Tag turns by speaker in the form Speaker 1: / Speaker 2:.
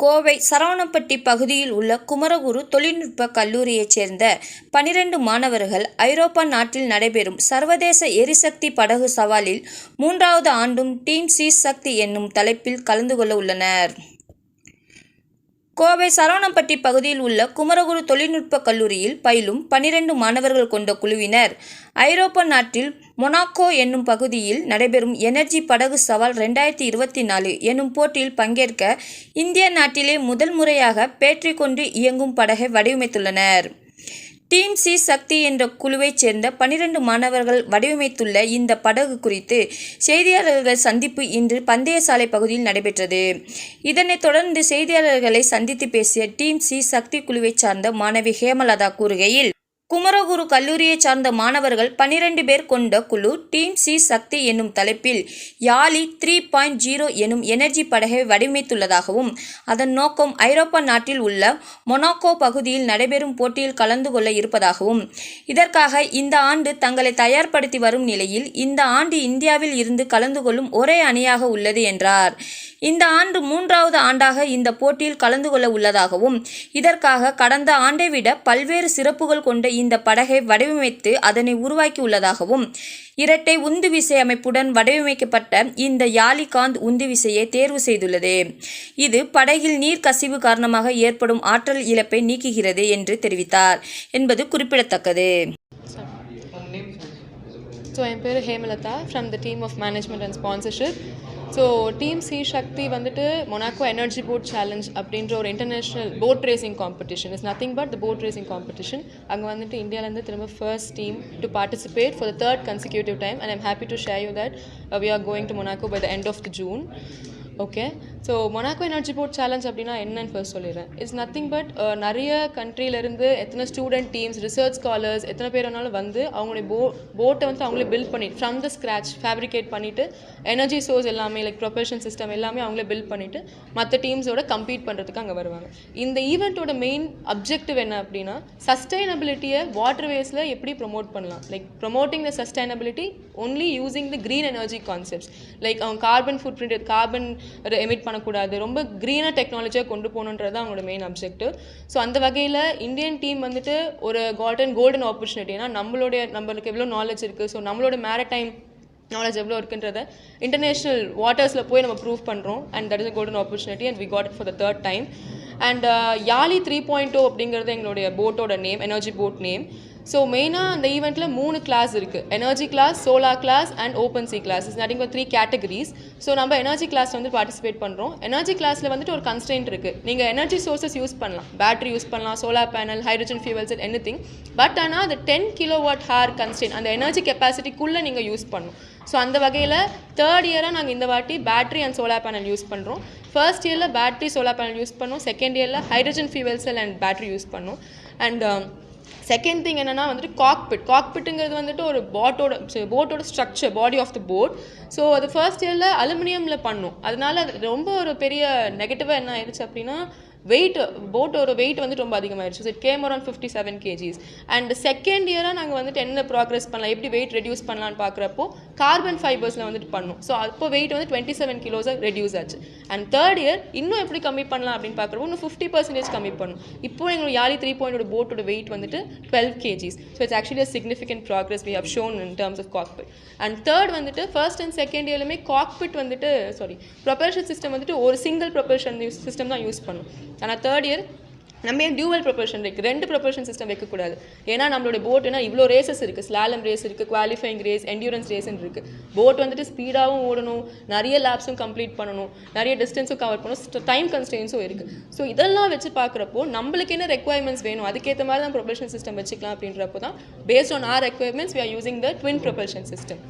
Speaker 1: கோவை சரவணப்பட்டி பகுதியில் உள்ள குமரகுரு தொழில்நுட்ப கல்லூரியைச் சேர்ந்த 12 மாணவர்கள் ஐரோப்பா நாட்டில் நடைபெறும் சர்வதேச எரிசக்தி படகு சவாலில் 3வது ஆண்டும் டீம் சி சக்தி என்னும் தலைப்பில் கலந்து கொள்ள உள்ளனர். கோவை சரவணப்பட்டி பகுதியில் உள்ள குமரகுரு தொழில்நுட்ப கல்லூரியில் பயிலும் 12 மாணவர்கள் கொண்ட குழுவினர் ஐரோப்பா நாட்டில் மொனாக்கோ என்னும் பகுதியில் நடைபெறும் எனர்ஜி படகு சவால் 2024 என்னும் போட்டியில் பங்கேற்க இந்திய நாட்டிலே முதல் முறையாக பேட்டரி கொண்டு இயங்கும் படகை வடிவமைத்துள்ளனர். டீம் சி சக்தி என்ற குழுவைச் சேர்ந்த 12 மாணவர்கள் வடிவமைத்துள்ள இந்த படகு குறித்து செய்தியாளர்கள் சந்திப்பு இன்று பந்தயசாலை பகுதியில் நடைபெற்றது. இதனைத் தொடர்ந்து செய்தியாளர்களை சந்தித்து பேசிய டீம் சி சக்தி குழுவைச் சார்ந்த மாணவி ஹேமலதா கூறுகையில், குமரகுரு கல்லூரியைச் சார்ந்த மாணவர்கள் 12 பேர் கொண்ட குழு டீம் சி சக்தி என்னும் தலைப்பில் யாலி 3.0 எனும் எனர்ஜி படகை வடிவமைத்துள்ளதாகவும், அதன் நோக்கம் ஐரோப்பா நாட்டில் உள்ள மொனாக்கோ பகுதியில் நடைபெறும் போட்டியில் கலந்து கொள்ள இருப்பதாகவும், இதற்காக இந்த ஆண்டு தங்களை தயார்படுத்தி வரும் நிலையில் இந்த ஆண்டு இந்தியாவில் இருந்து கலந்து கொள்ளும் ஒரே அணியாக உள்ளது என்றார். இந்த ஆண்டு 3வது ஆண்டாக இந்த போட்டியில் கலந்து கொள்ள உள்ளதாகவும், இதற்காக கடந்த ஆண்டை விட பல்வேறு சிறப்புகள் கொண்ட இந்த படகை வடிவமைத்து அதனை உருவாக்கி உள்ளதாகவும், இரட்டை உந்து விசை அமைப்புடன் வடிவமைக்கப்பட்ட இந்த யாலி காந்த் உந்து விசையை தேர்வு செய்துள்ளது. இது படகில் நீர் கசிவு காரணமாக ஏற்படும் ஆற்றல் இழப்பை நீக்குகிறது என்று தெரிவித்தார் என்பது குறிப்பிடத்தக்கது.
Speaker 2: So, என் பேர் Hemalatha from the team of management and sponsorship. So team C Shakti வந்துட்டு மொனாக்கோ எனர்ஜி போட் சேலஞ்ச் அப்படின்ற ஒரு international boat racing competition is nothing but the boat racing competition. அங்கே வந்துட்டு இந்தியாவிலேருந்து திரும்ப first team to participate for the third consecutive time and I'm happy to share you that we are going to Monaco by the end of the June. Okay, so Monaco energy boat challenge அப்படின்னா என்னன்னு first சொல்லிடுறேன். It's nothing but நிறைய கண்ட்ரியிலேருந்து எத்தனை student teams, research scholars எத்தனை பேர் வேணாலும் வந்து அவங்களுடைய போட்டை வந்து அவங்களே பில்ட் பண்ணிட்டு ஃப்ரம் த ஸ்க்ராச் ஃபேப்ரிகேட் பண்ணிவிட்டு எனர்ஜி சோர்ஸ் எல்லாமே லைக் ப்ரொபல்ஷன் சிஸ்டம் எல்லாமே அவங்களே பில்ட் பண்ணிவிட்டு மற்ற டீம்ஸோட கம்பீட் பண்ணுறதுக்கு அங்கே வருவாங்க. இந்த ஈவெண்ட்டோட மெயின் அப்ஜெக்டிவ் என்ன அப்படின்னா சஸ்டைனபிலிட்டியை வாட்டர் வேஸில் எப்படி ப்ரொமோட் பண்ணலாம், like promoting the sustainability only using the green energy concepts. Like அவங்க carbon footprint, carbon emit பண்ணக்கூடாது, ரொம்ப க்ரீனாக டெக்னாலஜியாக கொண்டு போகணுன்றது அவங்களோட மெயின் அப்ஜெக்டிவ். ஸோ அந்த வகையில் இந்தியன் டீம் வந்துட்டு ஒரு கோல்டன் ஆப்பர்ச்சுனிட்டி. ஏன்னா நம்மளுக்கு எவ்வளோ நாலேஜ் இருக்குது, ஸோ நம்மளோட மேரிடைம் நாலேஜ் எவ்வளோ இருக்குன்றத இன்டர்நேஷ்னல் வாட்டர்ஸில் போய் நம்ம ப்ரூவ் பண்ணுறோம். And that is a golden opportunity and we got it for the third time. And Yali 3.0 அப்படிங்கிறது எங்களுடைய போட்டோட name, energy boat name. So மெயினாக அந்த ஈவெண்ட்டில் 3 கிளாஸ் இருக்குது. Energy class, solar class and open C class. Is nothing but 3 categories. So நம்ம energy class வந்து participate பண்ணுறோம். எனர்ஜி கிளாஸில் வந்துட்டு ஒரு கன்ஸ்ட்ரெயின்ட் இருக்குது. நீங்கள் எனர்ஜி சோர்ஸஸ் யூஸ் பண்ணலாம், பேட்டரி யூஸ் பண்ணலாம், solar panel, hydrogen fuels, anything. But ஆனால் அது 10 kWh கன்ஸ்ட்ரெயின்ட், அந்த எனர்ஜி கெப்பாசிட்டிக்குள்ளே நீங்கள் யூஸ் பண்ணணும். ஸோ அந்த வகையில் தேர்ட் இயராக நாங்கள் இந்த வாட்டி battery and solar panel use பண்ணுறோம். ஃபர்ஸ்ட் இயரில் பேட்டரி சோலார் பேனல் யூஸ் பண்ணோம். செகண்ட் இயரில் hydrogen fuel cell and battery use பண்ணோம். அண்ட் செகண்ட் திங் என்னென்னா வந்துட்டு காக்பிட்டுங்கிறது வந்துட்டு ஒரு போட்டோட structure, body of the boat. So அது ஃபர்ஸ்ட் இயரில் அலுமினியமில் பண்ணோம். அதனால அது ரொம்ப ஒரு பெரிய நெகட்டிவாக என்ன ஆயிடுச்சு அப்படின்னா போட்டோட வெயிட் வந்து ரொம்ப அதிகமாகிடுச்சு. So it came around 57 kgs. And second இயராக நாங்கள் வந்துட்டு என்ன ப்ராக்ரஸ் பண்ணலாம், எப்படி வெயிட் ரெடியூஸ் பண்ணலான்னு பார்க்குறப்போ கார்பன் ஃபைபர்ஸில் வந்துட்டு பண்ணோம். ஸோ அப்போ வெயிட் வந்து 27 kilos ரெடியூஸ் ஆச்சு. அண்ட் தேர்ட் இயர் இன்னும் எப்படி கம்மி பண்ணலாம் அப்படின்னு பார்க்குறப்போ இன்னும் 50% கம்மி பண்ணணும். இப்போ எங்களோட யாலி 3.0 போட்டோட வெயிட் வந்துட்டு 12 kgs. So it's actually a significant progress we have shown in terms of cockpit. And third வந்துட்டு ஃபர்ஸ்ட் அண்ட் செகண்ட் இயர்லுமே காக்பிட் வந்துட்டு ப்ரொபல்ஷன் சிஸ்டம் வந்துட்டு ஒரு சிங்கிள் ப்ரொபல்ஷன் சிஸ்டம் தான் யூஸ் பண்ணும். ஆனால் தேர்ட் இயர் நம்ம ஏன் டியூவல் ப்ரொபல்ஷன் இருக்குது, 2 ப்ரொபல்ஷன் சிஸ்டம் வைக்கக்கூடாது. ஏன்னா நம்மளோட போட் என்ன இவ்வளோ ரேசஸ் இருக்குது, ஸ்லாலம் ரேஸ் இருக்குது, குவாலிஃபைங் ரேஸ், என்டியூரன்ஸ் ரேஸ்ன்னு இருக்குது. போட் வந்துட்டு ஸ்பீடாகவும் ஓடணும், நிறைய லேப்ஸும் கம்ப்ளீட் பண்ணணும், நிறைய டிஸ்டன்ஸும் கவர் பண்ணணும், டைம் கன்ஸ்ட்ரெயின்ஸும் இருக்குது. ஸோ இதெல்லாம் வச்சு பார்க்குறப்போ நம்மளுக்கு என்ன ரெக்வயர்மெண்ட்ஸ் வேணும், அதுக்கேற்ற மாதிரி தான் ப்ரொபல்ஷன் சிஸ்டம் வச்சுக்கலாம். அப்படின்றப்போ தான் based on our requirements we are using the twin propulsion system.